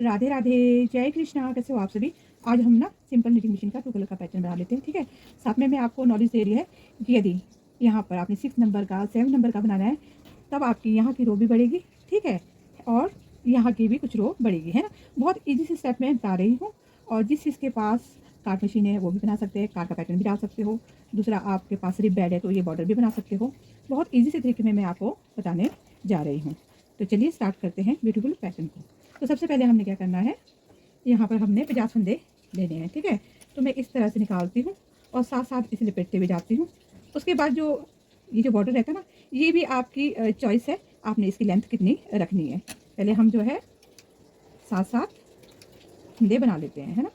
राधे राधे, जय कृष्णा। कैसे हो आप सभी। आज हम ना सिंपल नीटिंग मशीन का 2 कलर का पैटर्न बना लेते हैं। ठीक है, साथ में मैं आपको नॉलेज दे रही है कि यदि यहाँ पर आपने 6 नंबर का 7 नंबर का बनाना है तब आपकी यहाँ की रो भी बढ़ेगी। ठीक है, और यहाँ की भी कुछ रो बढ़ेगी, है ना। बहुत ईजी से स्टेप में बता रही हूँ। और जिस चीज़ के पास कार्ड मशीन है वो भी बना सकते हैं, कार्ड का पैटर्न भी डाल सकते हो। दूसरा, आपके पास रिब बेड है तो ये बॉर्डर भी बना सकते हो। बहुत ईजी से तरीके में मैं आपको बताने जा रही हूँ। तो चलिए स्टार्ट करते हैं ब्यूटीफुल पैटर्न को। तो सबसे पहले हमने क्या करना है, यहाँ पर हमने 50 फंदे लेने हैं। ठीक है, तो मैं इस तरह से निकालती हूँ और साथ साथ इसे लपेटते हुए जाती हूँ। उसके बाद जो ये जो बॉर्डर रहता है ना, ये भी आपकी चॉइस है, आपने इसकी लेंथ कितनी रखनी है। पहले हम जो है साथ साथ फंदे बना लेते हैं, है ना।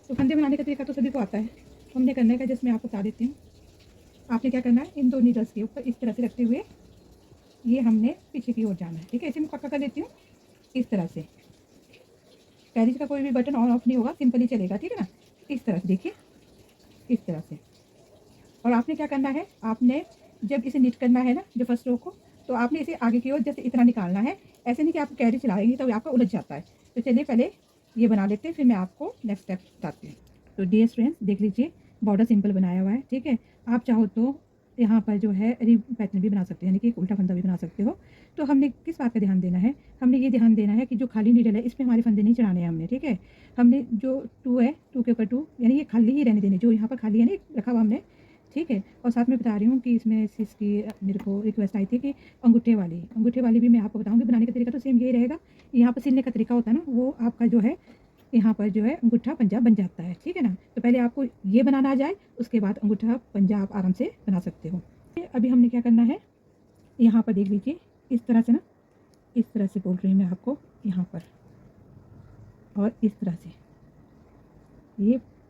तो फंदे बनाने का तरीका तो सभी को आता है, हमने करने का जैसे मैं आपको बता देती हूँ। आपने क्या करना है, इन 2 नीडल्स के ऊपर इस तरह से रखते हुए ये हमने पीछे की ओर जाना है। ठीक है, इसे मैं पक्का कर लेती हूँ इस तरह से। कैरिज का कोई भी बटन ऑन ऑफ नहीं होगा, सिंपल ही चलेगा। ठीक है ना, इस तरह से देखिए, इस तरह से। और आपने क्या करना है, आपने जब इसे निट करना है ना, जो फर्स्ट रो को, तो आपने इसे आगे की ओर जैसे इतना निकालना है। ऐसे नहीं कि आप कैरी चलाएंगे तो आपका उलझ जाता है। तो चलिए पहले ये बना लेते हैं, फिर मैं आपको नेक्स्ट स्टेप बताती हूँ। तो डियर स्टूडेंट्स, देख लीजिए बॉर्डर सिंपल बनाया हुआ है। ठीक है, आप चाहो तो यहाँ पर जो है रिब पैटर्न भी बना सकते हैं, यानी कि एक उल्टा फंदा भी बना सकते हो। तो हमने किस बात का ध्यान देना है, हमने ये ध्यान देना है कि जो खाली नीडल है इसमें हमारे फंदे नहीं चढ़ाने हैं हमने। ठीक है, हमने जो 2 है, 2 के ऊपर 2, यानी ये खाली ही रहने देने, जो यहाँ पर खाली है ना रखा हुआ हमने। ठीक है, और साथ में बता रही हूँ कि इसमें इसकी मेरे को रिक्वेस्ट आई थी कि अंगूठे वाली भी मैं आपको बताऊँगी। बनाने का तरीका तो सेम यही रहेगा। यहाँ पर सिलने का तरीका होता है ना, वो आपका जो है यहाँ पर जो है अंगूठा पंजा बन जाता है। ठीक है ना, तो पहले आपको ये बनाना आ जाए, उसके बाद अंगूठा पंजा आप आराम से बना सकते हो। अभी हमने क्या करना है, यहाँ पर देख लीजिए इस तरह से ना, इस तरह से बोल रही हूँ मैं आपको, यहाँ पर और इस तरह से।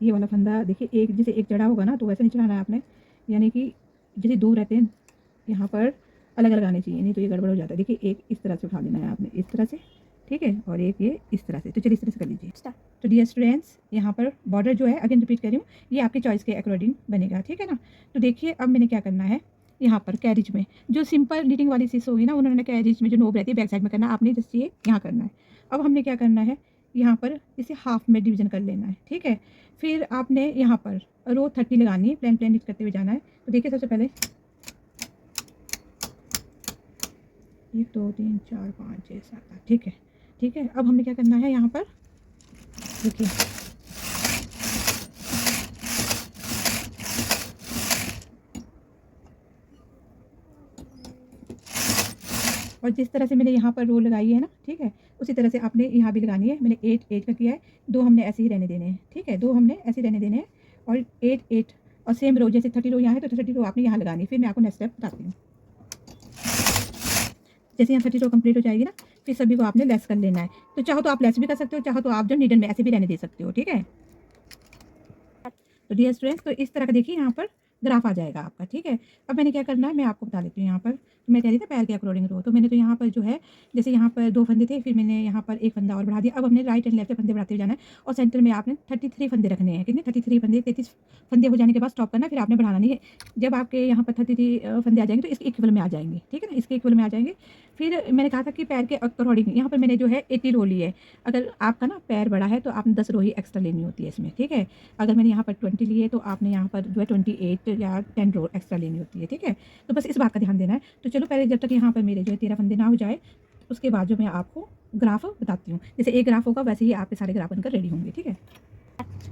ये वाला फंदा देखिए, एक जैसे एक जड़ा होगा ना तो वैसे नहीं चढ़ाना है आपने, यानी कि जैसे 2 रहते हैं यहाँ पर अलग अलग आने चाहिए, नहीं तो ये गड़बड़ हो जाता है। देखिए एक इस तरह से उठा लेना है आपने, इस तरह से। ठीक है, और एक ये इस तरह से। तो चलिए इस तरह से कर लीजिए। तो डियर स्टूडेंट्स, यहाँ पर बॉर्डर जो है, अगेन रिपीट कर रही हूँ, ये आपकी चॉइस के अकॉर्डिंग बनेगा। ठीक है ना, तो देखिए अब मैंने क्या करना है, यहाँ पर कैरिज में जो सिंपल नीटिंग वाली चीज़ होगी ना, उन्होंने कैरिज में जो नोब रहती है बैक साइड में करना है, आपने जैसे ये यहाँ करना है। अब हमने क्या करना है, यहाँ पर इसे हाफ में डिवीजन कर लेना है। ठीक है, फिर आपने यहाँ पर रो 30 लगानी है, प्लेन प्लेन करते हुए जाना है। तो देखिए सबसे पहले 1 2 3 4 5 6 7 8। ठीक है, ठीक है, अब हमने क्या करना है, यहाँ पर देखिए और जिस तरह से मैंने यहाँ पर रो लगाई है ना, ठीक है, उसी तरह से आपने यहाँ भी लगानी है। मैंने 8 8 का किया है, 2 हमने ऐसे ही रहने देने हैं। ठीक है, 2 हमने ऐसे ही रहने देने हैं और 8 8 और सेम रो, जैसे 30 रो यहाँ है तो 30 रो आपने यहाँ लगानी है। फिर मैं आपको नेक्स्ट स्टेप बताती हूँ। जैसे यहाँ 30 रो कंप्लीट हो जाएगी ना, फिर सभी को आपने लेस कर लेना है। तो चाहो तो आप लेस भी कर सकते हो, चाहो तो आप जो नीडल में ऐसे भी रहने दे सकते हो। ठीक है, तो डियर स्टूडेंट्स, तो इस तरह का देखिए यहाँ पर ग्राफ आ जाएगा आपका। ठीक है, अब मैंने क्या करना है मैं आपको बता देती हूँ। यहाँ पर तो मैं कह रही थी पैर के अकॉर्डिंग रो, तो मैंने तो यहाँ पर जो है, जैसे यहाँ पर 2 फंदे थे, फिर मैंने यहाँ पर 1 फंदा और बढ़ा दिया। अब हमने राइट एंड लेफ्ट से फंदे बढ़ाते हुए जाना है और सेंटर में आपने 33 फंदे रखने हैं। कितने, 33 फंदे। 33 फंदे हो जाने के बाद स्टॉप करना, फिर आपने बढ़ाना नहीं है। जब आपके यहाँ पर 33 फंदे आ जाएंगे तो इसके इक्वल में आ जाएंगे। ठीक है ना, इसके इक्वल में आ जाएंगे। फिर मैंने कहा था कि पैर के अकॉर्डिंग यहाँ पर मैंने जो है 80 रो ली है। अगर आपका ना पैर बड़ा है तो आपने 10 रो ही एक्स्ट्रा लेनी होती है इसमें। ठीक है, अगर मैंने यहाँ पर 20 लिए तो आपने यहाँ पर जो है 28 या 10 रो एक्स्ट्रा लेनी होती है। ठीक है, तो बस इस बात का ध्यान देना है। तो चलो पहले जब तक यहाँ पर मेरे जो है 13 फंदे ना हो जाए, उसके बाद जो मैं आपको ग्राफ बताती हूँ। जैसे एक ग्राफ होगा वैसे ही आपके सारे ग्राफ बनकर रेडी होंगे। ठीक है,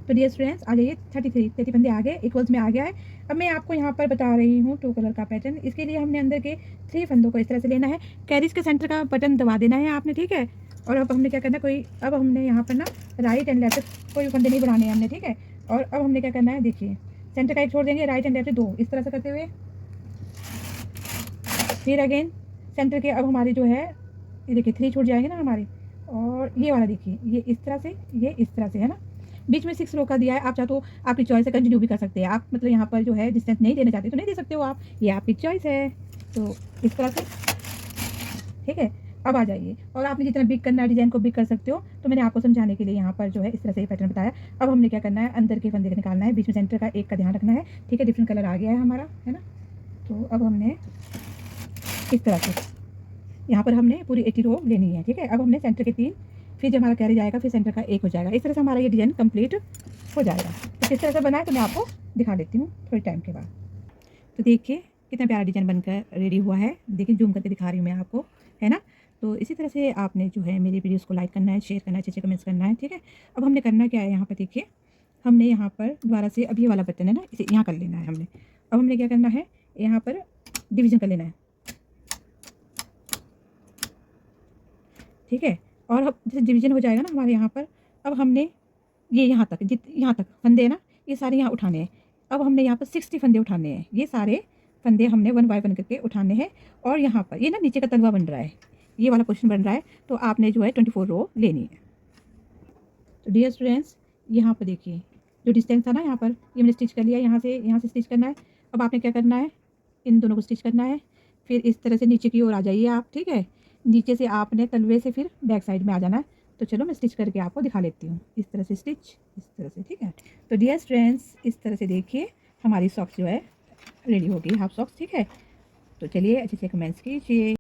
तो डियर स्टूडेंट्स आ जाइए, 33 फंदे आ गए, इक्वल्स में आ गया है। अब मैं आपको यहाँ पर बता रही हूँ 2 कलर का पैटर्न। इसके लिए हमने अंदर के 3 फंदों को इस तरह से लेना है, कैरिज के सेंटर का बटन दबा देना है आपने। ठीक है, और अब हमने क्या करना है, अब हमने यहाँ पर ना राइट एंड लेफ्ट कोई फंदे नहीं बढ़ाने हैं हमने। ठीक है, और अब हमने क्या करना है, देखिए सेंटर का एक छोड़ देंगे, राइट एंड लेफ्ट 2 इस तरह से करते हुए, फिर अगेन सेंटर के अब हमारे जो है ये देखिए 3 छूट जाएंगे ना हमारे। और ये वाला देखिए, ये इस तरह से, ये इस तरह से, है ना। बीच में 6 रो का दिया है, आप चाहो तो आपकी चॉइस है, कंटिन्यू भी कर सकते हैं आप। मतलब यहाँ पर जो है डिस्टेंस नहीं देना चाहते तो नहीं दे सकते हो आप, ये आपकी चॉइस है। तो इस तरह से, ठीक है। अब आ जाइए, और आपने जितना बिग करना है डिजाइन को बिग कर सकते हो। तो मैंने आपको समझाने के लिए यहाँ पर जो है इस तरह से ये पैटर्न बताया। अब हमने क्या करना है, अंदर के फंदे का निकालना है, बीच में सेंटर का एक का ध्यान रखना है। ठीक है, डिफरेंट कलर आ गया है हमारा, है ना। तो अब हमने इस तरह से यहाँ पर हमने पूरी 80 रो लेनी है। ठीक है, अब हमने सेंटर के 3 फिर जब हमारा कैरी जाएगा फिर सेंटर का एक हो जाएगा। इस तरह से हमारा ये डिज़ाइन कंप्लीट हो जाएगा। तो किस तरह से बना है तो मैं आपको दिखा देती हूँ थोड़े टाइम के बाद। तो देखिए कितना प्यारा डिज़ाइन बनकर रेडी हुआ है। देखिए जूम करके दिखा रही हूँ मैं आपको, है ना। तो इसी तरह से आपने जो है मेरी वीडियोस को लाइक करना है, शेयर करना है, अच्छे कमेंट्स करना है, ठीक है। अब हमने करना क्या है, यहाँ पर देखिए हमने यहाँ पर दोबारा से अब ये वाला बटन है ना, इसे यहाँ कर लेना है हमने। अब हमने क्या करना है, यहाँ पर डिवीज़न कर लेना है, ठीक है। और अब जैसे डिवीज़न हो जाएगा ना हमारे यहाँ पर, अब हमने ये यहाँ तक फंदे है ना, ये सारे यहाँ उठाने हैं। अब हमने यहाँ पर 60 फंदे उठाने हैं। ये सारे फंदे हमने 1 बाय 1 करके उठाने हैं। और यहाँ पर ये ना नीचे का तलवा बन रहा है, ये वाला पोर्शन बन रहा है, तो आपने जो है 24 रो लेनी है। तो डियर स्टूडेंट्स, यहाँ पर देखिए जो डिस्टेंस था ना, यहाँ पर ये मैंने स्टिच कर लिया। यहाँ से स्टिच करना है। अब आपने क्या करना है, इन दोनों को स्टिच करना है। फिर इस तरह से नीचे की ओर आ जाइए आप, ठीक है। नीचे से आपने तलवे से फिर बैक साइड में आ जाना है। तो चलो मैं स्टिच करके आपको दिखा लेती हूँ। इस तरह से स्टिच, इस तरह से, ठीक है। तो डियर स्टूडेंट्स, इस तरह से देखिए हमारी सॉक्स जो है रेडी हो गई, हाफ सॉक्स, ठीक है। तो चलिए अच्छे से कमेंट्स कीजिए।